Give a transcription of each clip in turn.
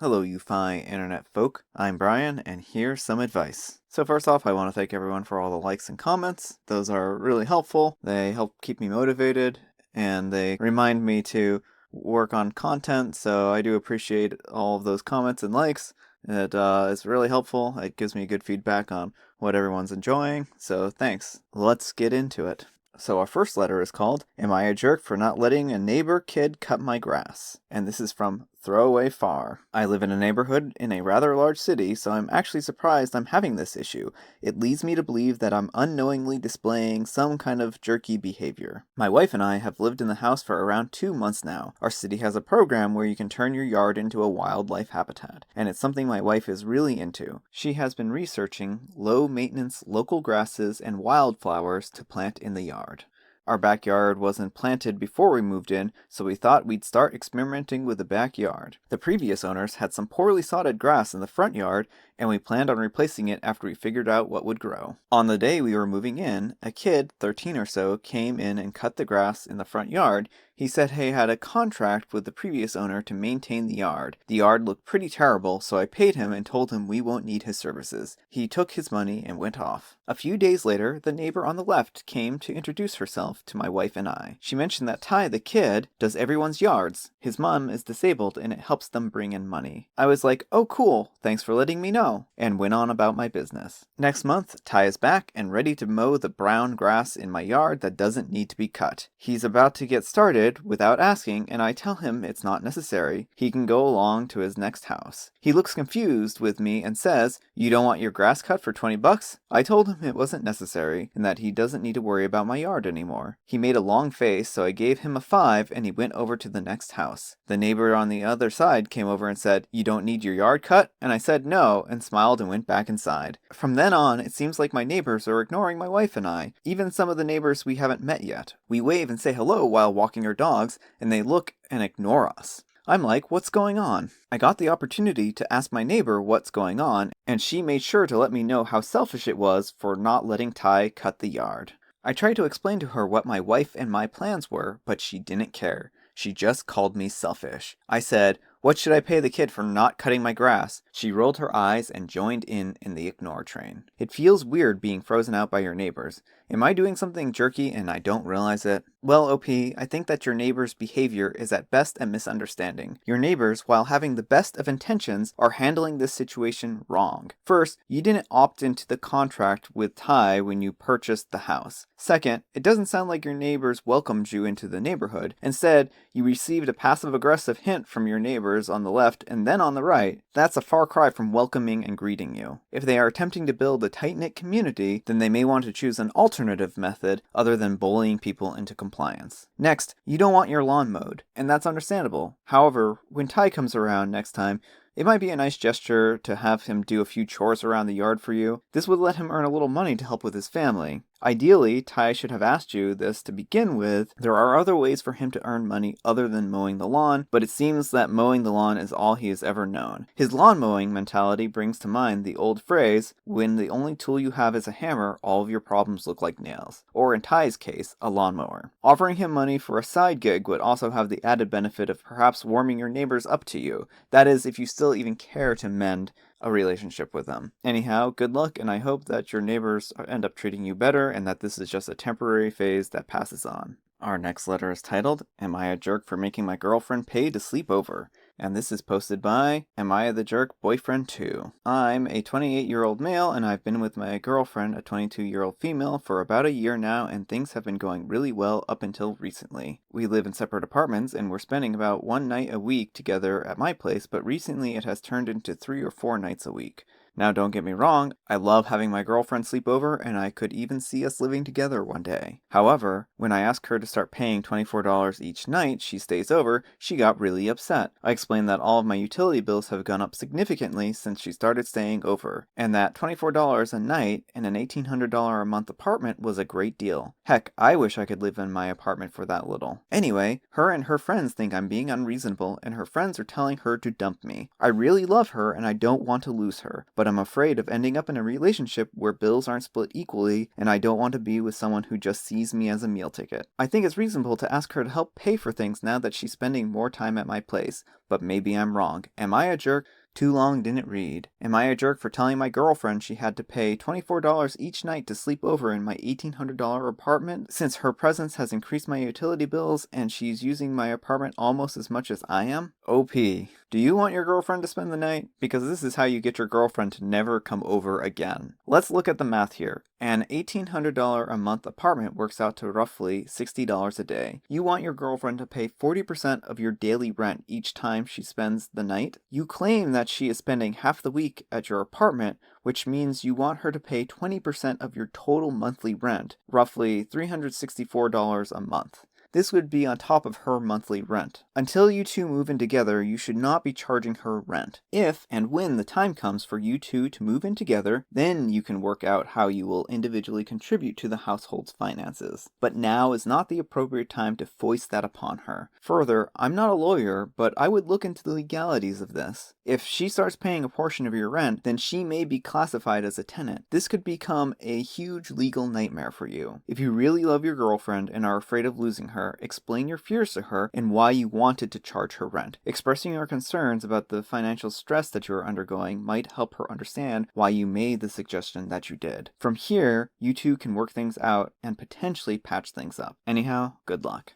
Hello, you fine internet folk. I'm Brian, and here's some advice. So first off, I want to thank everyone for all the likes and comments. Those are really helpful. They help keep me motivated, and they remind me to work on content, so I do appreciate all of those comments and likes. It is really helpful. It gives me good feedback on what everyone's enjoying, so thanks. Let's get into it. So our first letter is called, Am I a Jerk for Not Letting a Neighbor Kid Cut My Grass? And this is from Throwaway Far. I live in a neighborhood in a rather large city, so I'm actually surprised I'm having this issue. It leads me to believe that I'm unknowingly displaying some kind of jerky behavior. My wife and I have lived in the house for around 2 months now. Our city has a program where you can turn your yard into a wildlife habitat, and it's something my wife is really into. She has been researching low-maintenance local grasses and wildflowers to plant in the yard. Our backyard wasn't planted before we moved in, so we thought we'd start experimenting with the backyard. The previous owners had some poorly sodded grass in the front yard, and we planned on replacing it after we figured out what would grow. On the day we were moving in, a kid, 13 or so, came in and cut the grass in the front yard. He said he had a contract with the previous owner to maintain the yard. The yard looked pretty terrible, so I paid him and told him we won't need his services. He took his money and went off. A few days later, the neighbor on the left came to introduce herself to my wife and I. She mentioned that Ty, the kid, does everyone's yards. His mom is disabled and it helps them bring in money. I was like, oh cool, thanks for letting me know, and went on about my business. Next month, Ty is back and ready to mow the brown grass in my yard that doesn't need to be cut. He's about to get started without asking, and I tell him it's not necessary. He can go along to his next house. He looks confused with me and says, you don't want your grass cut for $20? I told him it wasn't necessary and that he doesn't need to worry about my yard anymore. He made a long face, so I gave him a 5 and he went over to the next house. The neighbor on the other side came over and said, you don't need your yard cut? And I said no and smiled and went back inside. From then on, it seems like my neighbors are ignoring my wife and I, even some of the neighbors we haven't met yet. We wave and say hello while walking our dogs, and they look and ignore us. I'm like, what's going on? I got the opportunity to ask my neighbor what's going on, and she made sure to let me know how selfish it was for not letting Ty cut the yard. I tried to explain to her what my wife and my plans were, but she didn't care. She just called me selfish. I said, what should I pay the kid for not cutting my grass? She rolled her eyes and joined in the ignore train. It feels weird being frozen out by your neighbors. Am I doing something jerky and I don't realize it? Well, OP, I think that your neighbor's behavior is at best a misunderstanding. Your neighbors, while having the best of intentions, are handling this situation wrong. First, you didn't opt into the contract with Ty when you purchased the house. Second, it doesn't sound like your neighbors welcomed you into the neighborhood. Instead, you received a passive-aggressive hint from your neighbors on the left and then on the right. That's a far cry from welcoming and greeting you. If they are attempting to build a tight-knit community, then they may want to choose an alternative method other than bullying people into compliance. Next, you don't want your lawn mowed, and that's understandable. However, when Ty comes around next time, it might be a nice gesture to have him do a few chores around the yard for you. This would let him earn a little money to help with his family. Ideally, Ty should have asked you this to begin with. There are other ways for him to earn money other than mowing the lawn, but it seems that mowing the lawn is all he has ever known. His lawn mowing mentality brings to mind the old phrase, when the only tool you have is a hammer, all of your problems look like nails. Or in Ty's case, a lawnmower. Offering him money for a side gig would also have the added benefit of perhaps warming your neighbors up to you. That is, if you still even care to mend a relationship with them. Anyhow, good luck, and I hope that your neighbors end up treating you better and that this is just a temporary phase that passes on. Our next letter is titled, Am I a Jerk for Making My Girlfriend Pay to Sleep Over? And this is posted by Am I the Jerk Boyfriend 2. I'm a 28-year-old male and I've been with my girlfriend, a 22-year-old female, for about a year now, and things have been going really well up until recently. We live in separate apartments and we're spending about 1 night a week together at my place, but recently it has turned into 3 or 4 nights a week. Now don't get me wrong, I love having my girlfriend sleep over and I could even see us living together one day. However, when I ask her to start paying $24 each night she stays over, she got really upset. I explained that all of my utility bills have gone up significantly since she started staying over, and that $24 a night in an $1,800 a month apartment was a great deal. Heck, I wish I could live in my apartment for that little. Anyway, her and her friends think I'm being unreasonable and her friends are telling her to dump me. I really love her and I don't want to lose her, but but I'm afraid of ending up in a relationship where bills aren't split equally, and I don't want to be with someone who just sees me as a meal ticket. I think it's reasonable to ask her to help pay for things now that she's spending more time at my place, but maybe I'm wrong. Am I a jerk? Too long didn't read. Am I a jerk for telling my girlfriend she had to pay $24 each night to sleep over in my $1,800 apartment since her presence has increased my utility bills and she's using my apartment almost as much as I am? OP, do you want your girlfriend to spend the night? Because this is how you get your girlfriend to never come over again. Let's look at the math here. An $1,800 a month apartment works out to roughly $60 a day. You want your girlfriend to pay 40% of your daily rent each time she spends the night? You claim that she is spending half the week at your apartment, which means you want her to pay 20% of your total monthly rent, roughly $364 a month. This would be on top of her monthly rent. Until you two move in together, you should not be charging her rent. If and when the time comes for you two to move in together, then you can work out how you will individually contribute to the household's finances. But now is not the appropriate time to foist that upon her. Further, I'm not a lawyer, but I would look into the legalities of this. If she starts paying a portion of your rent, then she may be classified as a tenant. This could become a huge legal nightmare for you. If you really love your girlfriend and are afraid of losing her, explain your fears to her and why you wanted to charge her rent. Expressing your concerns about the financial stress that you are undergoing might help her understand why you made the suggestion that you did. From here, you two can work things out and potentially patch things up. Anyhow, good luck.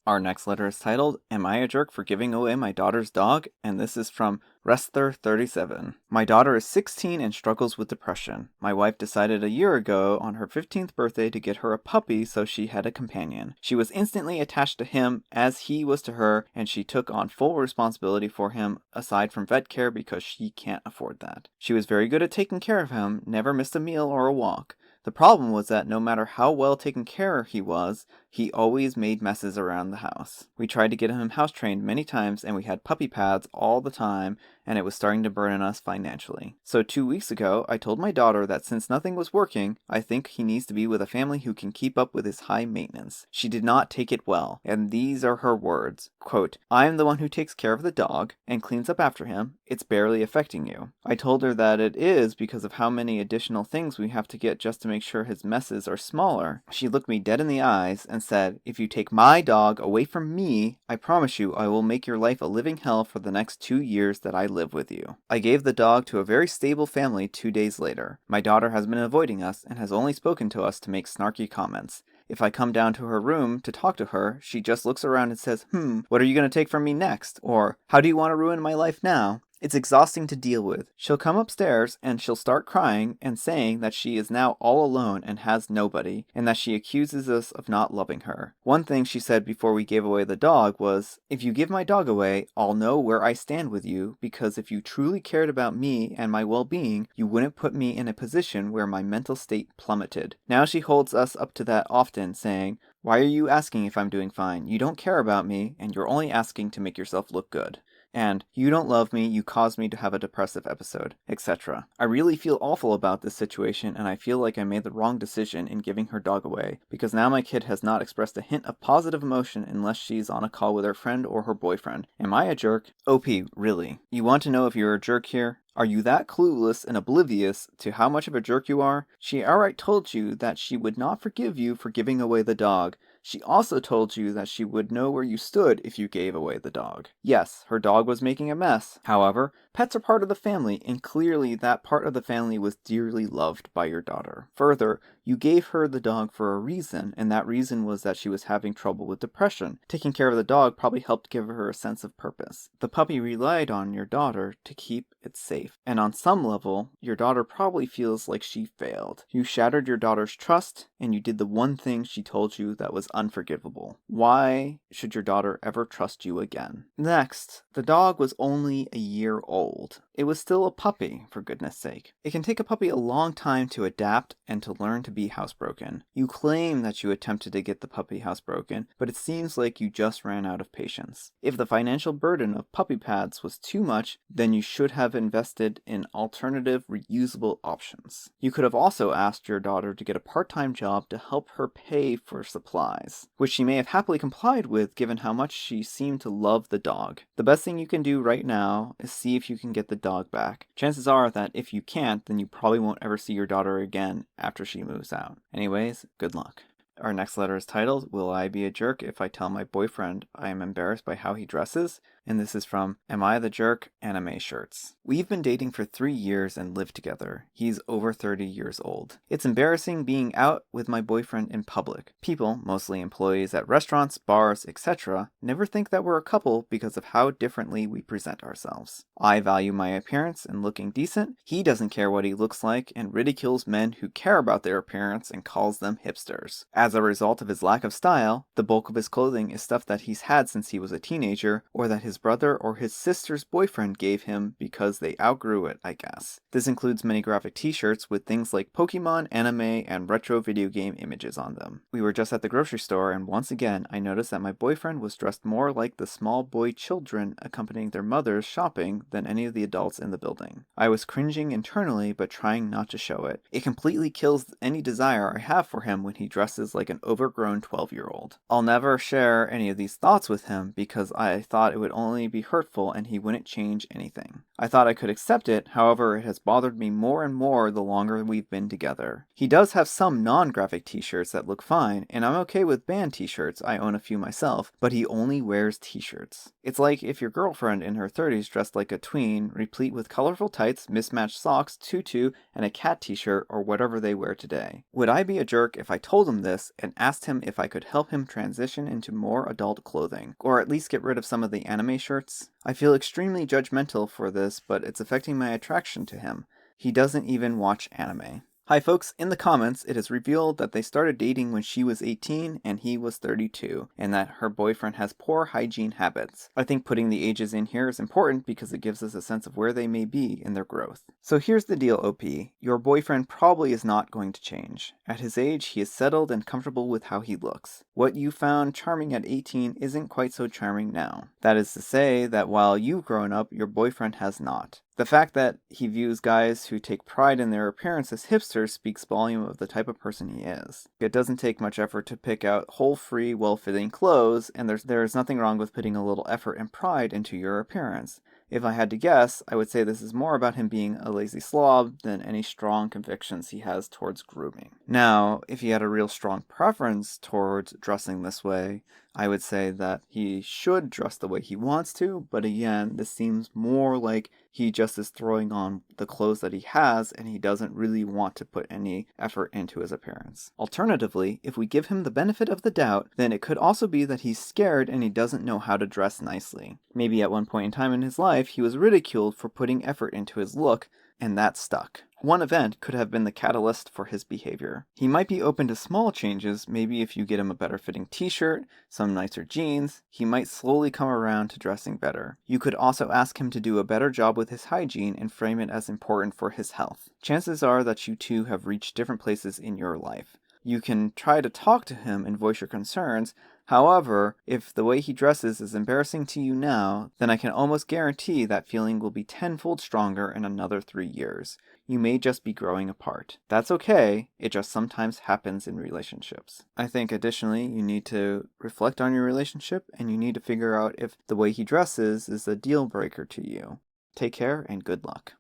Our next letter is titled, Am I a Jerk for Giving Away My Daughter's Dog? And this is from Resther37. My daughter is 16 and struggles with depression. My wife decided a year ago on her 15th birthday to get her a puppy so she had a companion. She was instantly attached to him as he was to her, and she took on full responsibility for him aside from vet care because she can't afford that. She was very good at taking care of him, never missed a meal or a walk. The problem was that no matter how well taken care he was, he always made messes around the house. We tried to get him house trained many times and we had puppy pads all the time, and it was starting to burden us financially. So 2 weeks ago, I told my daughter that since nothing was working, I think he needs to be with a family who can keep up with his high maintenance. She did not take it well, and these are her words. Quote, I am the one who takes care of the dog and cleans up after him. It's barely affecting you. I told her that it is because of how many additional things we have to get just to make sure his messes are smaller. She looked me dead in the eyes and said, if you take my dog away from me, I promise you I will make your life a living hell for the next 2 years that I live with you. I gave the dog to a very stable family 2 days later. My daughter has been avoiding us and has only spoken to us to make snarky comments. If I come down to her room to talk to her, she just looks around and says, what are you going to take from me next? Or, how do you want to ruin my life now? It's exhausting to deal with. She'll come upstairs and she'll start crying and saying that she is now all alone and has nobody, and that she accuses us of not loving her. One thing she said before we gave away the dog was, if you give my dog away, I'll know where I stand with you, because if you truly cared about me and my well-being, you wouldn't put me in a position where my mental state plummeted. Now she holds us up to that often, saying, why are you asking if I'm doing fine? You don't care about me, and you're only asking to make yourself look good. And, you don't love me, you caused me to have a depressive episode, etc. I really feel awful about this situation, and I feel like I made the wrong decision in giving her dog away, because now my kid has not expressed a hint of positive emotion unless she's on a call with her friend or her boyfriend. Am I a jerk? OP, really? You want to know if you're a jerk here? Are you that clueless and oblivious to how much of a jerk you are? She outright told you that she would not forgive you for giving away the dog. She also told you that she would know where you stood if you gave away the dog. Yes, her dog was making a mess. However, pets are part of the family, and clearly that part of the family was dearly loved by your daughter. Further, you gave her the dog for a reason, and that reason was that she was having trouble with depression. Taking care of the dog probably helped give her a sense of purpose. The puppy relied on your daughter to keep it safe, and on some level, your daughter probably feels like she failed. You shattered your daughter's trust, and you did the one thing she told you that was unforgivable. Why should your daughter ever trust you again? Next, the dog was only a year old. It was still a puppy, for goodness sake. It can take a puppy a long time to adapt and to learn to be housebroken. You claim that you attempted to get the puppy housebroken, but it seems like you just ran out of patience. If the financial burden of puppy pads was too much, then you should have invested in alternative reusable options. You could have also asked your daughter to get a part-time job to help her pay for supplies, which she may have happily complied with given how much she seemed to love the dog. The best thing you can do right now is see if you you can get the dog back. Chances are that if you can't, then you probably won't ever see your daughter again after she moves out. Anyways, good luck. Our next letter is titled, Will I Be a Jerk If I Tell My Boyfriend I Am Embarrassed by How He Dresses? And this is from Am I the Jerk? Anime Shirts. We've been dating for 3 years and lived together. He's over 30 years old. It's embarrassing being out with my boyfriend in public. People, mostly employees at restaurants, bars, etc., never think that we're a couple because of how differently we present ourselves. I value my appearance and looking decent. He doesn't care what he looks like and ridicules men who care about their appearance and calls them hipsters. As a result of his lack of style, the bulk of his clothing is stuff that he's had since he was a teenager or that his brother or his sister's boyfriend gave him because they outgrew it, I guess. This includes many graphic t-shirts with things like Pokemon, anime, and retro video game images on them. We were just at the grocery store and once again I noticed that my boyfriend was dressed more like the small boy children accompanying their mothers shopping than any of the adults in the building. I was cringing internally but trying not to show it. It completely kills any desire I have for him when he dresses like an overgrown 12-year-old. I'll never share any of these thoughts with him because I thought it would only be hurtful and he wouldn't change anything. I thought I could accept it, however it has bothered me more and more the longer we've been together. He does have some non-graphic t-shirts that look fine, and I'm okay with band t-shirts, I own a few myself, but he only wears t-shirts. It's like if your girlfriend in her 30s dressed like a tween, replete with colorful tights, mismatched socks, tutu, and a cat t-shirt or whatever they wear today. Would I be a jerk if I told him this and asked him if I could help him transition into more adult clothing, or at least get rid of some of the anime shirts? I feel extremely judgmental for this, but it's affecting my attraction to him. He doesn't even watch anime. Hi folks, in the comments it is revealed that they started dating when she was 18 and he was 32, and that her boyfriend has poor hygiene habits. I think putting the ages in here is important because it gives us a sense of where they may be in their growth. So here's the deal, OP. Your boyfriend probably is not going to change. At his age, he is settled and comfortable with how he looks. What you found charming at 18 isn't quite so charming now. That is to say that while you've grown up, your boyfriend has not. The fact that he views guys who take pride in their appearance as hipsters speaks volume of the type of person he is. It doesn't take much effort to pick out hole-free, well-fitting clothes, and there's nothing wrong with putting a little effort and pride into your appearance. If I had to guess, I would say this is more about him being a lazy slob than any strong convictions he has towards grooming. Now, if he had a real strong preference towards dressing this way, I would say that he should dress the way he wants to, but again, this seems more like he just is throwing on the clothes that he has and he doesn't really want to put any effort into his appearance. Alternatively, if we give him the benefit of the doubt, then it could also be that he's scared and he doesn't know how to dress nicely. Maybe at one point in time in his life, he was ridiculed for putting effort into his look, and that stuck. One event could have been the catalyst for his behavior. He might be open to small changes, maybe if you get him a better fitting t-shirt, some nicer jeans, he might slowly come around to dressing better. You could also ask him to do a better job with his hygiene and frame it as important for his health. Chances are that you two have reached different places in your life. You can try to talk to him and voice your concerns. However, if the way he dresses is embarrassing to you now, then I can almost guarantee that feeling will be tenfold stronger in another 3 years. You may just be growing apart. That's okay, it just sometimes happens in relationships. I think additionally, you need to reflect on your relationship and you need to figure out if the way he dresses is a deal breaker to you. Take care and good luck.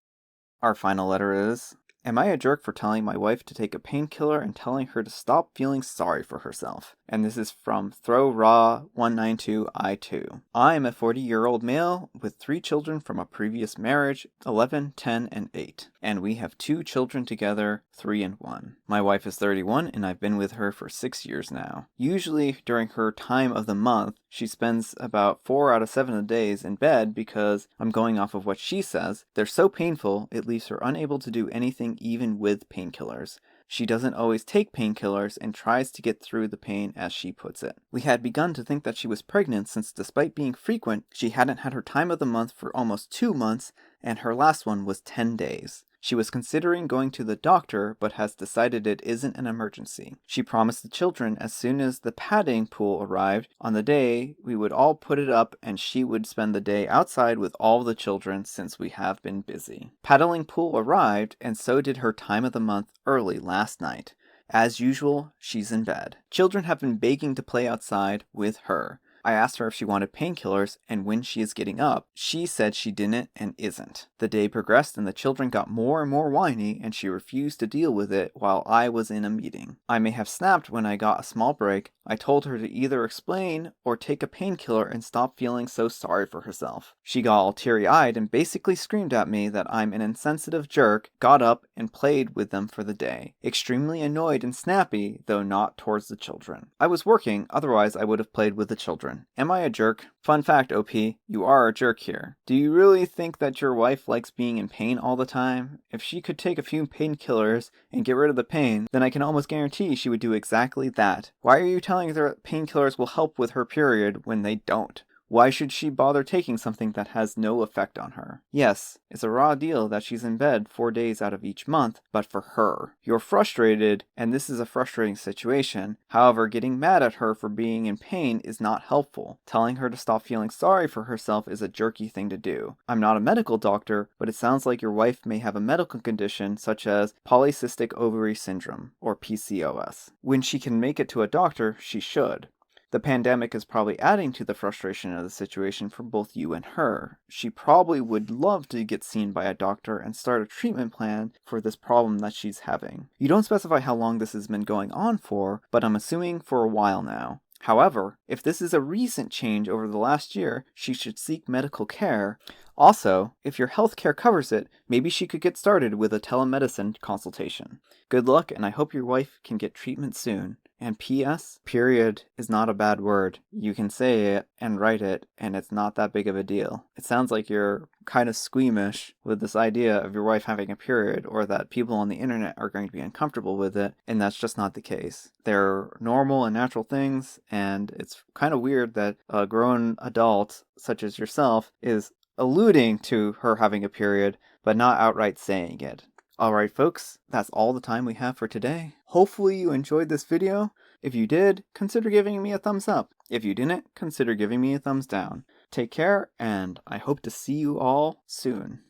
Our final letter is, am I a jerk for telling my wife to take a painkiller and telling her to stop feeling sorry for herself? And this is from ThrowRaw192I2. I am a 40-year-old male with 3 children from a previous marriage, 11, 10, and 8. And we have 2 children together, 3 and 1. My wife is 31 and I've been with her for 6 years now. Usually during her time of the month, she spends about 4 out of 7 days in bed because, I'm going off of what she says, they're so painful it leaves her unable to do anything even with painkillers. She doesn't always take painkillers and tries to get through the pain as she puts it. We had begun to think that she was pregnant since despite being frequent, she hadn't had her time of the month for almost 2 months and her last one was 10 days. She was considering going to the doctor, but has decided it isn't an emergency. She promised the children as soon as the padding pool arrived on the day we would all put it up and she would spend the day outside with all the children since we have been busy. Paddling pool arrived and so did her time of the month early last night. As usual, she's in bed. Children have been begging to play outside with her. I asked her if she wanted painkillers and when she is getting up. She said she didn't and isn't. The day progressed and the children got more and more whiny and she refused to deal with it while I was in a meeting. I may have snapped when I got a small break. I told her to either explain or take a painkiller and stop feeling so sorry for herself. She got all teary-eyed and basically screamed at me that I'm an insensitive jerk, got up and played with them for the day. Extremely annoyed and snappy, though not towards the children. I was working, otherwise I would have played with the children. Am I a jerk? Fun fact, OP, you are a jerk here. Do you really think that your wife likes being in pain all the time? If she could take a few painkillers and get rid of the pain, then I can almost guarantee she would do exactly that. Why are you telling her that painkillers will help with her period when they don't? Why should she bother taking something that has no effect on her? Yes, it's a raw deal that she's in bed 4 days out of each month, but for her. You're frustrated, and this is a frustrating situation. However, getting mad at her for being in pain is not helpful. Telling her to stop feeling sorry for herself is a jerky thing to do. I'm not a medical doctor, but it sounds like your wife may have a medical condition such as polycystic ovary syndrome, or PCOS. When she can make it to a doctor, she should. The pandemic is probably adding to the frustration of the situation for both you and her. She probably would love to get seen by a doctor and start a treatment plan for this problem that she's having. You don't specify how long this has been going on for, but I'm assuming for a while now. However, if this is a recent change over the last year, she should seek medical care. Also, if your healthcare covers it, maybe she could get started with a telemedicine consultation. Good luck, and I hope your wife can get treatment soon. And P.S. Period is not a bad word. You can say it and write it, and it's not that big of a deal. It sounds like you're kind of squeamish with this idea of your wife having a period, or that people on the internet are going to be uncomfortable with it, and that's just not the case. They're normal and natural things, and it's kind of weird that a grown adult, such as yourself, is alluding to her having a period, but not outright saying it. Alright folks, that's all the time we have for today. Hopefully you enjoyed this video. If you did, consider giving me a thumbs up. If you didn't, consider giving me a thumbs down. Take care, and I hope to see you all soon.